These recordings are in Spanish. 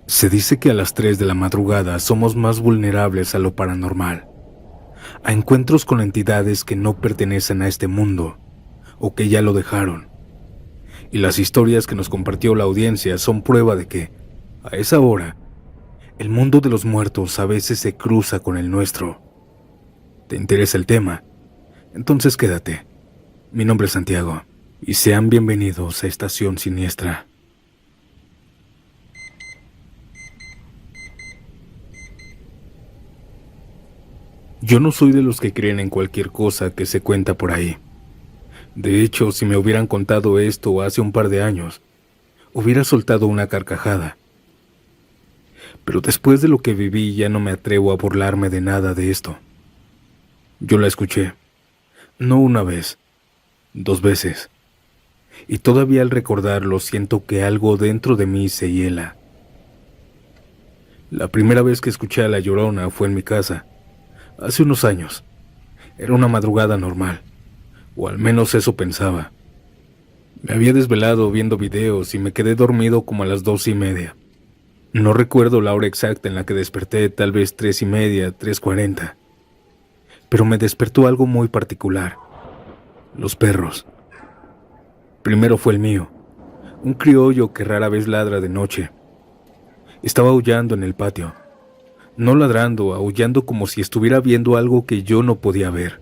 Se dice que a las 3 de la madrugada somos más vulnerables a lo paranormal, a encuentros con entidades que no pertenecen a este mundo o que ya lo dejaron. Y las historias que nos compartió la audiencia son prueba de que, a esa hora, el mundo de los muertos a veces se cruza con el nuestro. ¿Te interesa el tema? Entonces quédate. Mi nombre es Santiago, y sean bienvenidos a Estación Siniestra. Yo no soy de los que creen en cualquier cosa que se cuenta por ahí. De hecho, si me hubieran contado esto hace un par de años, hubiera soltado una carcajada. Pero después de lo que viví ya no me atrevo a burlarme de nada de esto. Yo la escuché, no una vez, 2 veces, y todavía al recordarlo siento que algo dentro de mí se hiela. La primera vez que escuché a La Llorona fue en mi casa, hace unos años. Era una madrugada normal, o al menos eso pensaba. Me había desvelado viendo videos y me quedé dormido como a las 2:30. No recuerdo la hora exacta en la que desperté, tal vez 3:30, 3:40. Pero me despertó algo muy particular. Los perros. Primero fue el mío, un criollo que rara vez ladra de noche. Estaba aullando en el patio. No ladrando, aullando como si estuviera viendo algo que yo no podía ver.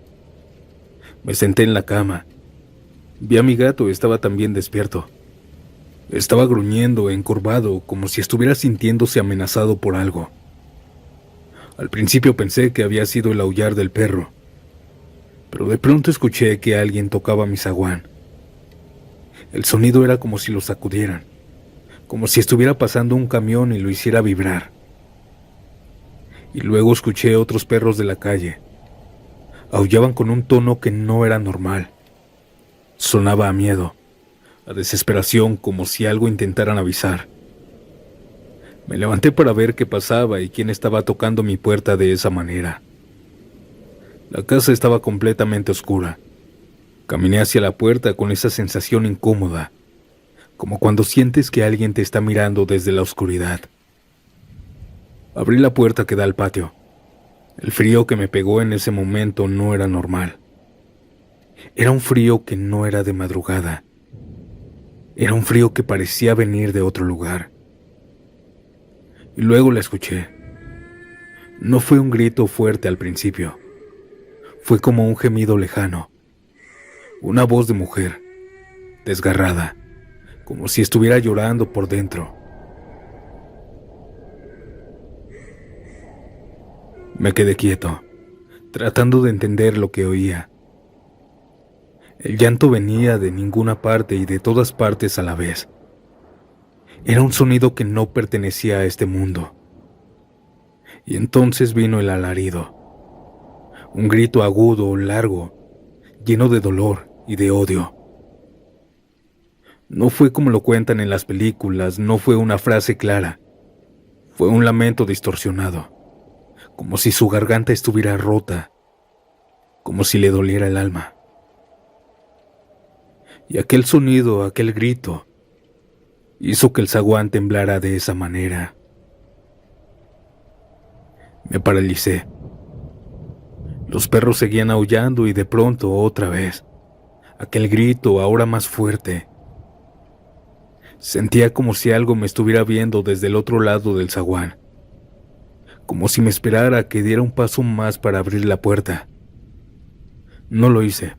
Me senté en la cama. Vi a mi gato, estaba también despierto. Estaba gruñendo, encorvado, como si estuviera sintiéndose amenazado por algo. Al principio pensé que había sido el aullar del perro, pero de pronto escuché que alguien tocaba mi zaguán. El sonido era como si lo sacudieran, como si estuviera pasando un camión y lo hiciera vibrar. Y luego escuché otros perros de la calle. Aullaban con un tono que no era normal. Sonaba a miedo, a desesperación, como si algo intentaran avisar. Me levanté para ver qué pasaba y quién estaba tocando mi puerta de esa manera. La casa estaba completamente oscura. Caminé hacia la puerta con esa sensación incómoda, como cuando sientes que alguien te está mirando desde la oscuridad. Abrí la puerta que da al patio. El frío que me pegó en ese momento no era normal. Era un frío que no era de madrugada. Era un frío que parecía venir de otro lugar. Y luego la escuché. No fue un grito fuerte al principio. Fue como un gemido lejano. Una voz de mujer, desgarrada, como si estuviera llorando por dentro. Me quedé quieto, tratando de entender lo que oía. El llanto venía de ninguna parte y de todas partes a la vez. Era un sonido que no pertenecía a este mundo. Y entonces vino el alarido. Un grito agudo, largo, lleno de dolor y de odio. No fue como lo cuentan en las películas, no fue una frase clara. Fue un lamento distorsionado, como si su garganta estuviera rota, como si le doliera el alma. Y aquel sonido, aquel grito, hizo que el zaguán temblara de esa manera. Me paralicé. Los perros seguían aullando y de pronto otra vez. Aquel grito, ahora más fuerte. Sentía como si algo me estuviera viendo desde el otro lado del zaguán. Como si me esperara a que diera un paso más para abrir la puerta. No lo hice.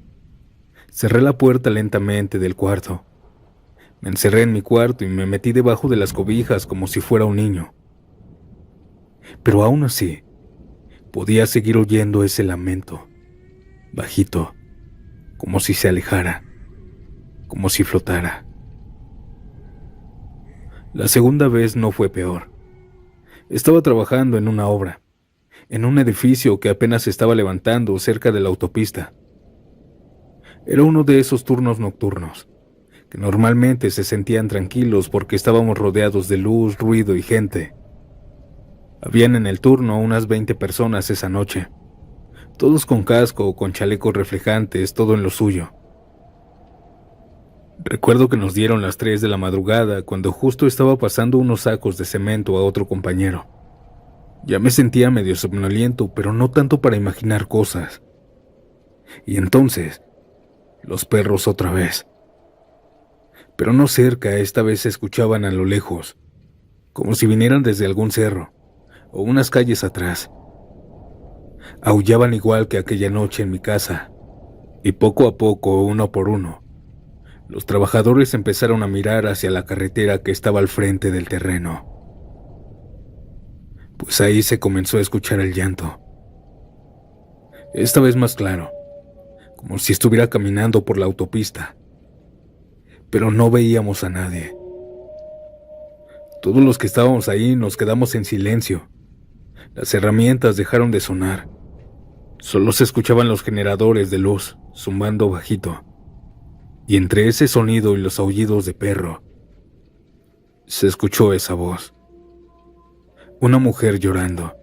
Cerré la puerta lentamente del cuarto. Me encerré en mi cuarto y me metí debajo de las cobijas como si fuera un niño. Pero aún así, podía seguir oyendo ese lamento, bajito, como si se alejara, como si flotara. La segunda vez no fue peor. Estaba trabajando en una obra, en un edificio que apenas se estaba levantando cerca de la autopista. Era uno de esos turnos nocturnos, que normalmente se sentían tranquilos porque estábamos rodeados de luz, ruido y gente. Habían en el turno unas 20 personas esa noche, todos con casco o con chalecos reflejantes, todo en lo suyo. Recuerdo que nos dieron las 3 de la madrugada cuando justo estaba pasando unos sacos de cemento a otro compañero. Ya me sentía medio somnoliento, pero no tanto para imaginar cosas. Y entonces, los perros otra vez. Pero no cerca, esta vez se escuchaban a lo lejos, como si vinieran desde algún cerro o unas calles atrás. Aullaban igual que aquella noche en mi casa, y poco a poco, uno por uno, los trabajadores empezaron a mirar hacia la carretera que estaba al frente del terreno. Pues ahí se comenzó a escuchar el llanto. Esta vez más claro, como si estuviera caminando por la autopista. Pero no veíamos a nadie. Todos los que estábamos ahí nos quedamos en silencio. Las herramientas dejaron de sonar. Solo se escuchaban los generadores de luz, zumbando bajito. Y entre ese sonido y los aullidos de perro, se escuchó esa voz. Una mujer llorando.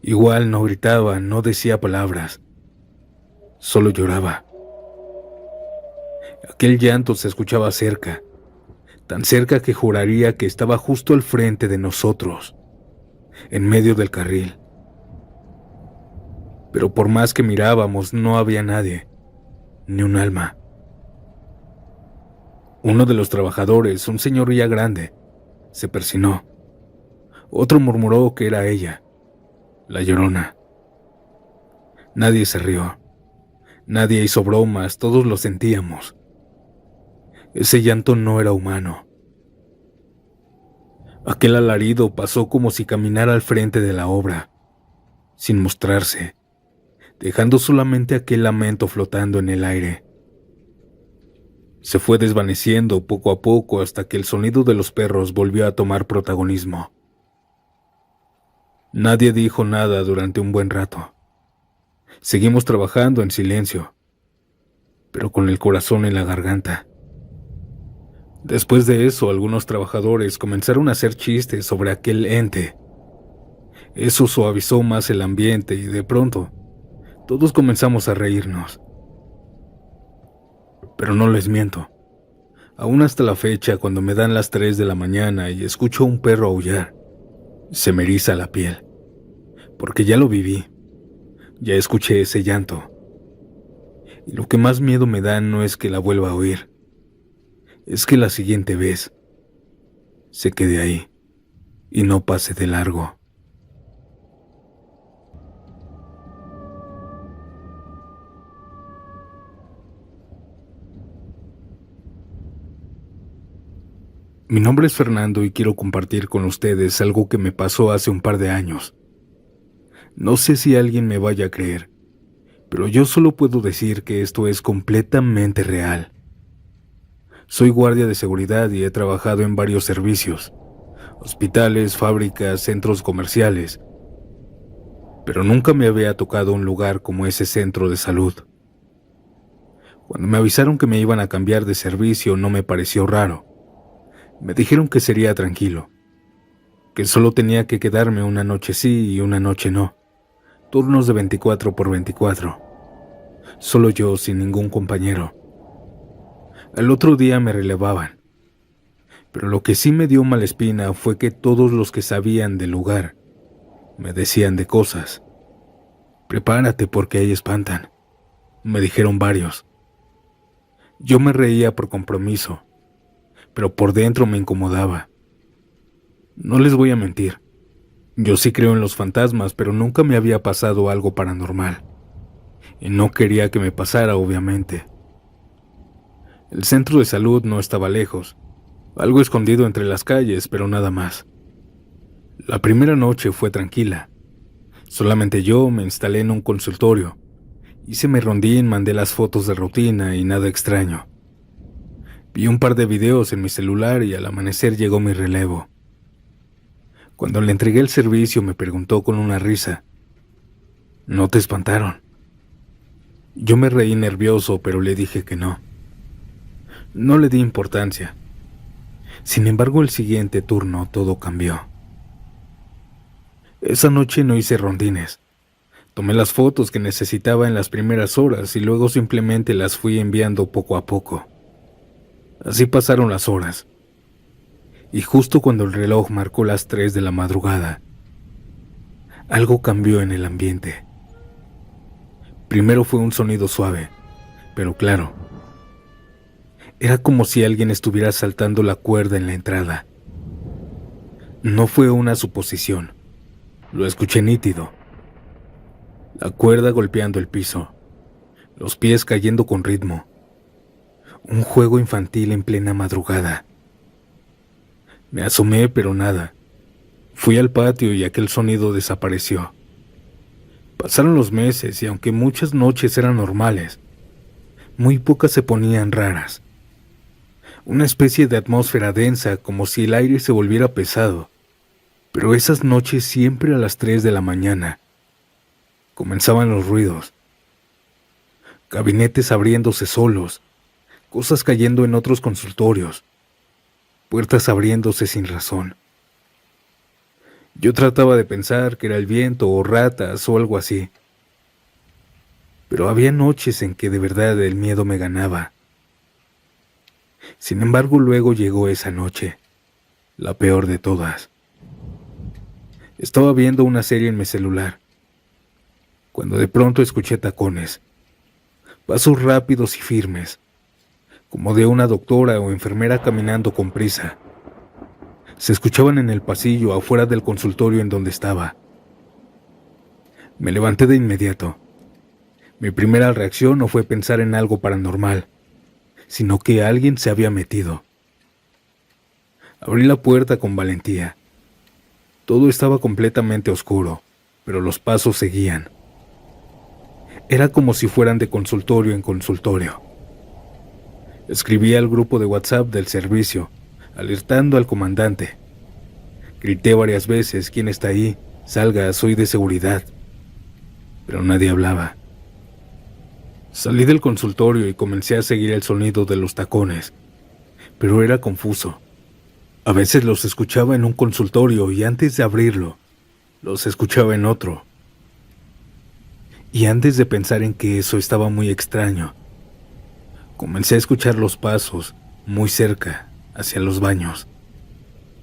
Igual no gritaba, no decía palabras. Solo lloraba. Aquel llanto se escuchaba cerca, tan cerca que juraría que estaba justo al frente de nosotros, en medio del carril. Pero por más que mirábamos, no había nadie, ni un alma. Uno de los trabajadores, un señor ya grande, se persinó. Otro murmuró que era ella, la Llorona. Nadie se rió, nadie hizo bromas, todos lo sentíamos. Ese llanto no era humano. Aquel alarido pasó como si caminara al frente de la obra, sin mostrarse, dejando solamente aquel lamento flotando en el aire. Se fue desvaneciendo poco a poco hasta que el sonido de los perros volvió a tomar protagonismo. Nadie dijo nada durante un buen rato. Seguimos trabajando en silencio, pero con el corazón en la garganta. Después de eso, algunos trabajadores comenzaron a hacer chistes sobre aquel ente. Eso suavizó más el ambiente y de pronto, todos comenzamos a reírnos. Pero no les miento. Aún hasta la fecha, cuando me dan las 3 de la mañana y escucho a un perro aullar, se me eriza la piel. Porque ya lo viví. Ya escuché ese llanto. Y lo que más miedo me da no es que la vuelva a oír. Es que la siguiente vez se quede ahí y no pase de largo. Mi nombre es Fernando y quiero compartir con ustedes algo que me pasó hace un par de años. No sé si alguien me vaya a creer, pero yo solo puedo decir que esto es completamente real. Soy guardia de seguridad y he trabajado en varios servicios, hospitales, fábricas, centros comerciales, pero nunca me había tocado un lugar como ese centro de salud. Cuando me avisaron que me iban a cambiar de servicio no me pareció raro. Me dijeron que sería tranquilo, que solo tenía que quedarme una noche sí y una noche no, turnos de 24 por 24, solo yo sin ningún compañero. Al otro día me relevaban, pero lo que sí me dio mala espina fue que todos los que sabían del lugar me decían de cosas. Prepárate porque ahí espantan, me dijeron varios. Yo me reía por compromiso, pero por dentro me incomodaba. No les voy a mentir, yo sí creo en los fantasmas, pero nunca me había pasado algo paranormal. Y no quería que me pasara, obviamente. El centro de salud no estaba lejos, algo escondido entre las calles, pero nada más. La primera noche fue tranquila. Solamente yo me instalé en un consultorio. Hice mi rondín, mandé las fotos de rutina y nada extraño. Vi un par de videos en mi celular y al amanecer llegó mi relevo. Cuando le entregué el servicio me preguntó con una risa: ¿no te espantaron? Yo me reí nervioso, pero le dije que no. No le di importancia. Sin embargo, el siguiente turno todo cambió. Esa noche no hice rondines. Tomé las fotos que necesitaba en las primeras horas y luego simplemente las fui enviando poco a poco. Así pasaron las horas, y justo cuando el reloj marcó las 3 de la madrugada, algo cambió en el ambiente. Primero fue un sonido suave, pero claro. Era como si alguien estuviera saltando la cuerda en la entrada. No fue una suposición, lo escuché nítido. La cuerda golpeando el piso, los pies cayendo con ritmo. Un juego infantil en plena madrugada. Me asomé, pero nada. Fui al patio y aquel sonido desapareció. Pasaron los meses y aunque muchas noches eran normales, muy pocas se ponían raras. Una especie de atmósfera densa, como si el aire se volviera pesado. Pero esas noches, siempre a las 3 de la mañana, comenzaban los ruidos. Gabinetes abriéndose solos, cosas cayendo en otros consultorios, puertas abriéndose sin razón. Yo trataba de pensar que era el viento o ratas o algo así. Pero había noches en que de verdad el miedo me ganaba. Sin embargo, luego llegó esa noche, la peor de todas. Estaba viendo una serie en mi celular, cuando de pronto escuché tacones, pasos rápidos y firmes, como de una doctora o enfermera caminando con prisa. Se escuchaban en el pasillo afuera del consultorio en donde estaba. Me levanté de inmediato. Mi primera reacción no fue pensar en algo paranormal, sino que alguien se había metido. Abrí la puerta con valentía. Todo estaba completamente oscuro, pero los pasos seguían. Era como si fueran de consultorio en consultorio. Escribí al grupo de WhatsApp del servicio, alertando al comandante. Grité varias veces: ¿quién está ahí? Salga, soy de seguridad. Pero nadie hablaba. Salí del consultorio y comencé a seguir el sonido de los tacones, pero era confuso. A veces los escuchaba en un consultorio y antes de abrirlo, los escuchaba en otro. Y antes de pensar en que eso estaba muy extraño, comencé a escuchar los pasos muy cerca, hacia los baños.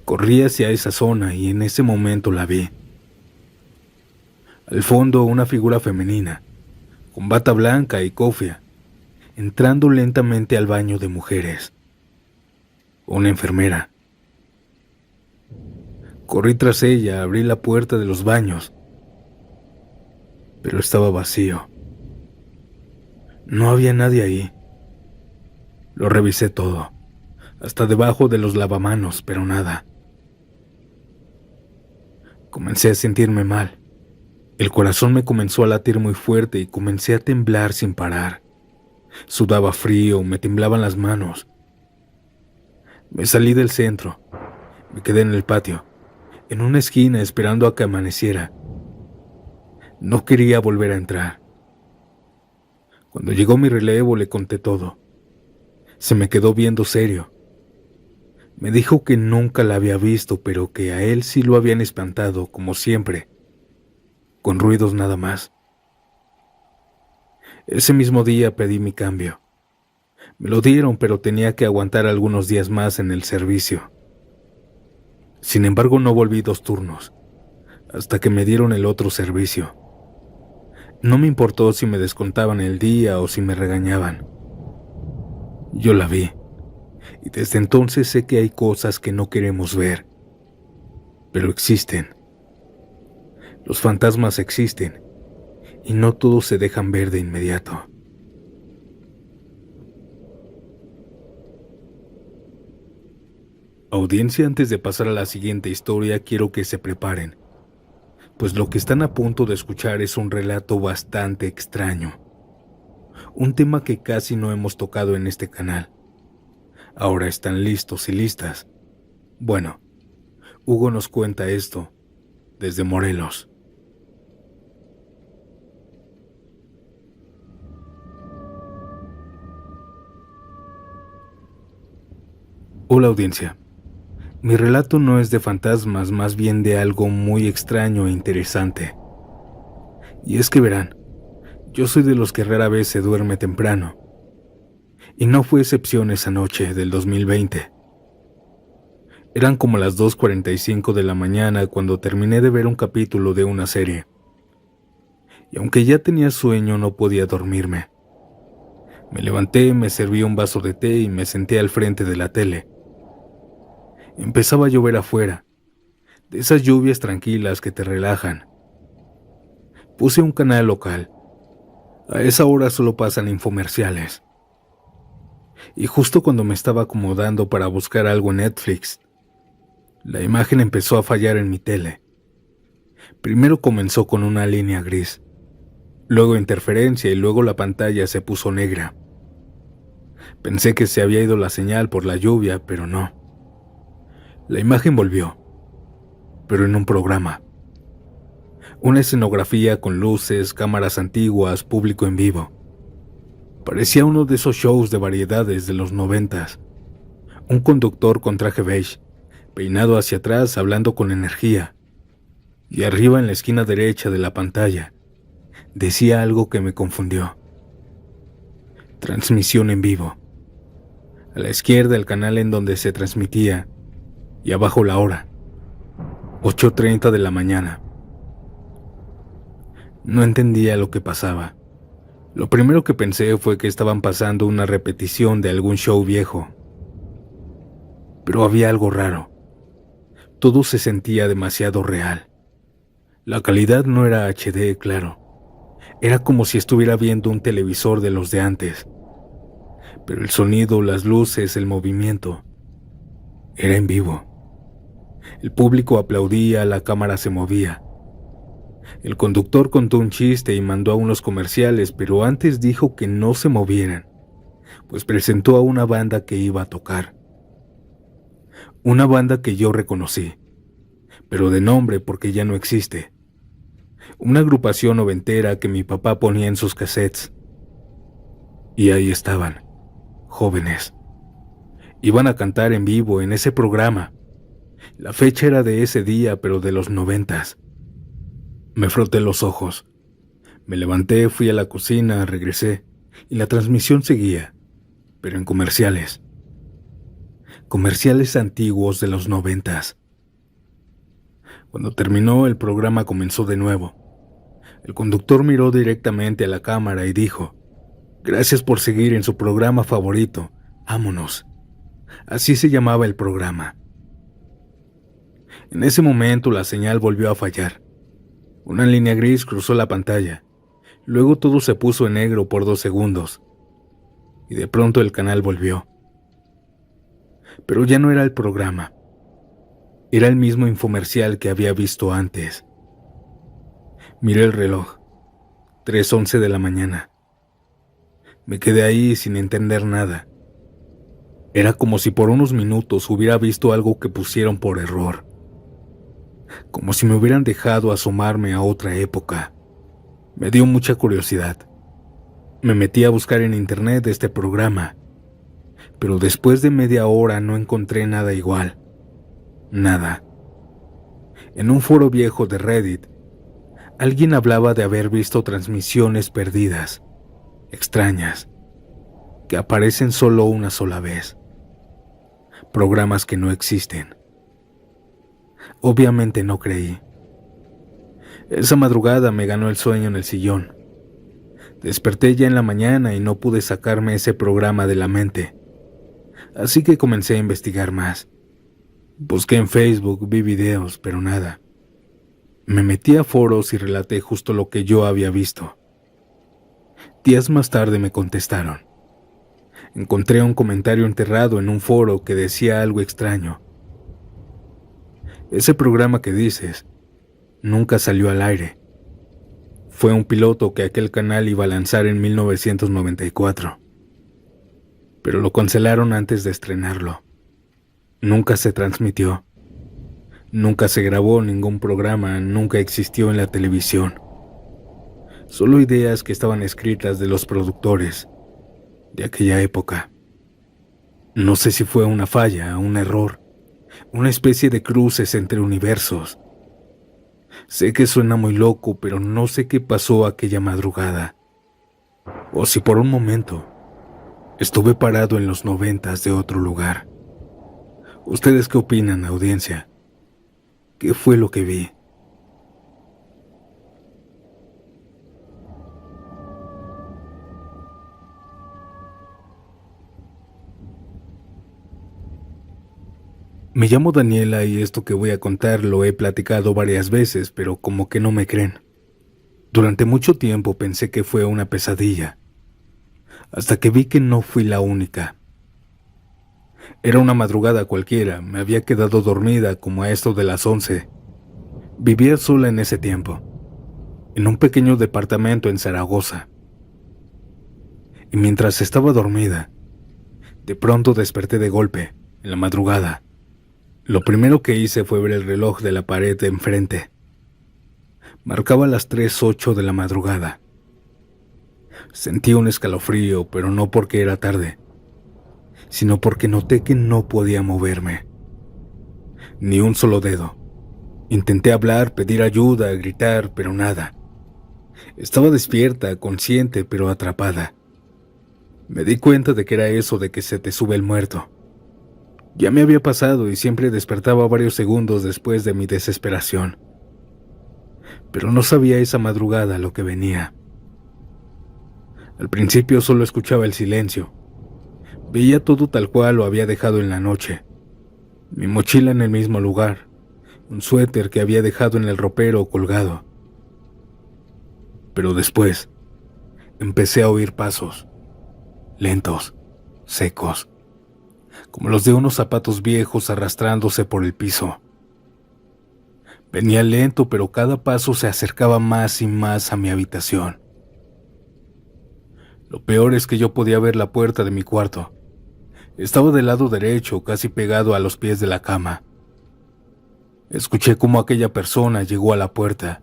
Corrí hacia esa zona y en ese momento la vi. Al fondo, una figura femenina, con bata blanca y cofia, entrando lentamente al baño de mujeres. Una enfermera. Corrí tras ella, abrí la puerta de los baños, pero estaba vacío. No había nadie ahí. Lo revisé todo, hasta debajo de los lavamanos, pero nada. Comencé a sentirme mal. El corazón me comenzó a latir muy fuerte y comencé a temblar sin parar. Sudaba frío, me temblaban las manos. Me salí del centro, me quedé en el patio, en una esquina esperando a que amaneciera. No quería volver a entrar. Cuando llegó mi relevo le conté todo. Se me quedó viendo serio. Me dijo que nunca la había visto, pero que a él sí lo habían espantado, como siempre, con ruidos nada más. Ese mismo día pedí mi cambio. Me lo dieron, pero tenía que aguantar algunos días más en el servicio. Sin embargo, no volví 2 turnos, hasta que me dieron el otro servicio. No me importó si me descontaban el día o si me regañaban. Yo la vi, y desde entonces sé que hay cosas que no queremos ver, pero existen. Los fantasmas existen, y no todos se dejan ver de inmediato. Audiencia, antes de pasar a la siguiente historia, quiero que se preparen, pues lo que están a punto de escuchar es un relato bastante extraño. Un tema que casi no hemos tocado en este canal. Ahora están listos y listas. Bueno, Hugo nos cuenta esto desde Morelos. Hola audiencia. Mi relato no es de fantasmas, más bien de algo muy extraño e interesante. Y es que verán, yo soy de los que rara vez se duerme temprano. Y no fue excepción esa noche del 2020. Eran como las 2:45 de la mañana cuando terminé de ver un capítulo de una serie. Y aunque ya tenía sueño, no podía dormirme. Me levanté, me serví un vaso de té y me senté al frente de la tele. Empezaba a llover afuera, de esas lluvias tranquilas que te relajan. Puse un canal local. A esa hora solo pasan infomerciales. Y justo cuando me estaba acomodando para buscar algo en Netflix, la imagen empezó a fallar en mi tele. Primero comenzó con una línea gris, luego interferencia y luego la pantalla se puso negra. Pensé que se había ido la señal por la lluvia, pero no. La imagen volvió, pero en un programa. Una escenografía con luces, cámaras antiguas, público en vivo. Parecía uno de esos shows de variedades de los 90s. Un conductor con traje beige, peinado hacia atrás, hablando con energía. Y arriba en la esquina derecha de la pantalla, decía algo que me confundió. Transmisión en vivo. A la izquierda el canal en donde se transmitía, y abajo la hora. 8:30 de la mañana. No entendía lo que pasaba. Lo primero que pensé fue que estaban pasando una repetición de algún show viejo. Pero había algo raro. Todo se sentía demasiado real. La calidad no era HD, claro. Era como si estuviera viendo un televisor de los de antes. Pero el sonido, las luces, el movimiento, era en vivo. El público aplaudía, la cámara se movía. El conductor contó un chiste y mandó a unos comerciales, pero antes dijo que no se movieran, pues presentó a una banda que iba a tocar. Una banda que yo reconocí, pero de nombre porque ya no existe. Una agrupación noventera que mi papá ponía en sus cassettes. Y ahí estaban, jóvenes. Iban a cantar en vivo en ese programa. La fecha era de ese día, pero de los 90s. Me froté los ojos. Me levanté, fui a la cocina, regresé, y la transmisión seguía, pero en comerciales. Comerciales antiguos de los 90s. Cuando terminó, el programa comenzó de nuevo. El conductor miró directamente a la cámara y dijo: «Gracias por seguir en su programa favorito. Vámonos». Así se llamaba el programa. En ese momento la señal volvió a fallar. Una línea gris cruzó la pantalla. Luego todo se puso en negro por 2 segundos. Y de pronto el canal volvió. Pero ya no era el programa. Era el mismo infomercial que había visto antes. Miré el reloj. 3:11 de la mañana. Me quedé ahí sin entender nada. Era como si por unos minutos hubiera visto algo que pusieron por error. Como si me hubieran dejado asomarme a otra época. Me dio mucha curiosidad. Me metí a buscar en internet este programa, pero después de media hora no encontré nada igual. Nada. En un foro viejo de Reddit, alguien hablaba de haber visto transmisiones perdidas, extrañas, que aparecen solo una sola vez. Programas que no existen. Obviamente no creí. Esa madrugada me ganó el sueño en el sillón. Desperté ya en la mañana y no pude sacarme ese programa de la mente. Así que comencé a investigar más. Busqué en Facebook, vi videos, pero nada. Me metí a foros y relaté justo lo que yo había visto. Días más tarde me contestaron. Encontré un comentario enterrado en un foro que decía algo extraño. Ese programa que dices nunca salió al aire. Fue un piloto que aquel canal iba a lanzar en 1994. Pero lo cancelaron antes de estrenarlo. Nunca se transmitió. Nunca se grabó ningún programa, nunca existió en la televisión. Solo ideas que estaban escritas de los productores de aquella época. No sé si fue una falla, un error, una especie de cruces entre universos. Sé que suena muy loco, pero no sé qué pasó aquella madrugada. O si por un momento Estuve parado en los 90 de otro lugar. ¿Ustedes qué opinan, audiencia? ¿Qué fue lo que vi? Me llamo Daniela y esto que voy a contar lo he platicado varias veces, pero como que no me creen. Durante mucho tiempo pensé que fue una pesadilla, hasta que vi que no fui la única. Era una madrugada cualquiera, me había quedado dormida como a esto de las 11. Vivía sola en ese tiempo, en un pequeño departamento en Zaragoza. Y mientras estaba dormida, de pronto desperté de golpe, en la madrugada. Lo primero que hice fue ver el reloj de la pared de enfrente. Marcaba las 3:08 de la madrugada. Sentí un escalofrío, pero no porque era tarde, sino porque noté que no podía moverme. Ni un solo dedo. Intenté hablar, pedir ayuda, gritar, pero nada. Estaba despierta, consciente, pero atrapada. Me di cuenta de que era eso de que se te sube el muerto. Ya me había pasado y siempre despertaba varios segundos después de mi desesperación. Pero no sabía esa madrugada lo que venía. Al principio solo escuchaba el silencio. Veía todo tal cual lo había dejado en la noche. Mi mochila en el mismo lugar, un suéter que había dejado en el ropero colgado. Pero después, empecé a oír pasos, lentos, secos, como los de unos zapatos viejos arrastrándose por el piso. Venía lento, pero cada paso se acercaba más y más a mi habitación. Lo peor es que yo podía ver la puerta de mi cuarto. Estaba del lado derecho, casi pegado a los pies de la cama. Escuché cómo aquella persona llegó a la puerta,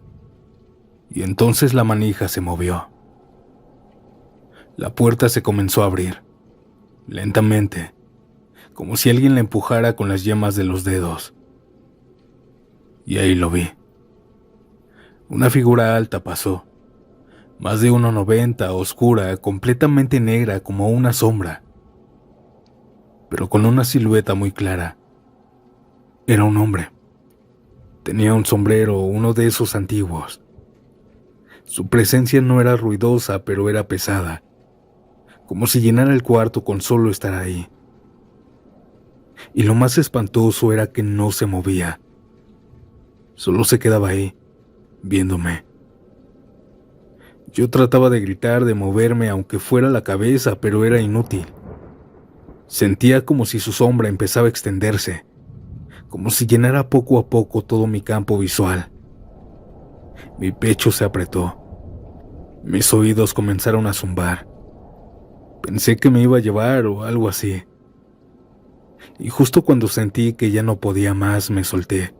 y entonces la manija se movió. La puerta se comenzó a abrir, lentamente, como si alguien la empujara con las yemas de los dedos. Y ahí lo vi. Una figura alta pasó, más de 1,90, oscura, completamente negra como una sombra, pero con una silueta muy clara. Era un hombre. Tenía un sombrero, uno de esos antiguos. Su presencia no era ruidosa, pero era pesada, como si llenara el cuarto con solo estar ahí. Y lo más espantoso era que no se movía. Solo se quedaba ahí, viéndome. Yo trataba de gritar, de moverme, aunque fuera la cabeza, pero era inútil. Sentía como si su sombra empezaba a extenderse, como si llenara poco a poco todo mi campo visual. Mi pecho se apretó. Mis oídos comenzaron a zumbar. Pensé que me iba a llevar o algo así. Y justo cuando sentí que ya no podía más, me solté.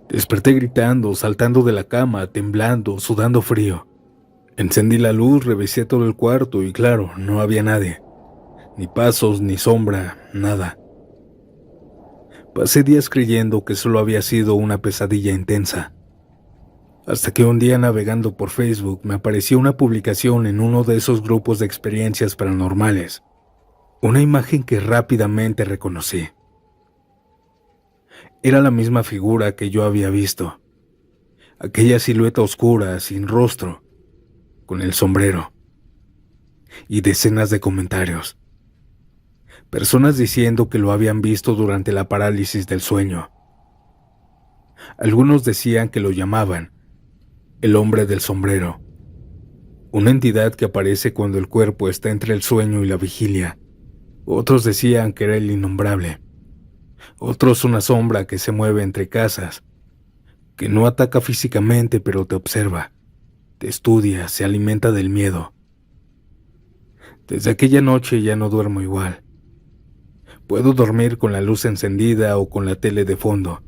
Desperté gritando, saltando de la cama, temblando, sudando frío. Encendí la luz, revisé todo el cuarto y claro, no había nadie. Ni pasos, ni sombra, nada. Pasé días creyendo que solo había sido una pesadilla intensa. Hasta que un día navegando por Facebook me apareció una publicación en uno de esos grupos de experiencias paranormales. Una imagen que rápidamente reconocí. Era la misma figura que yo había visto. Aquella silueta oscura, sin rostro, con el sombrero. Y decenas de comentarios. Personas diciendo que lo habían visto durante la parálisis del sueño. Algunos decían que lo llamaban el hombre del sombrero, una entidad que aparece cuando el cuerpo está entre el sueño y la vigilia. Otros decían que era el innombrable. Otros una sombra que se mueve entre casas, que no ataca físicamente pero te observa, te estudia, se alimenta del miedo. Desde aquella noche ya no duermo igual. Puedo dormir con la luz encendida o con la tele de fondo,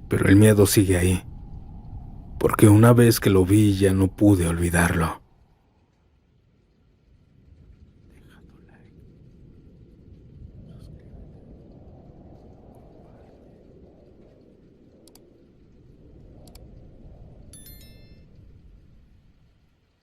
pero el miedo sigue ahí, porque una vez que lo vi ya no pude olvidarlo.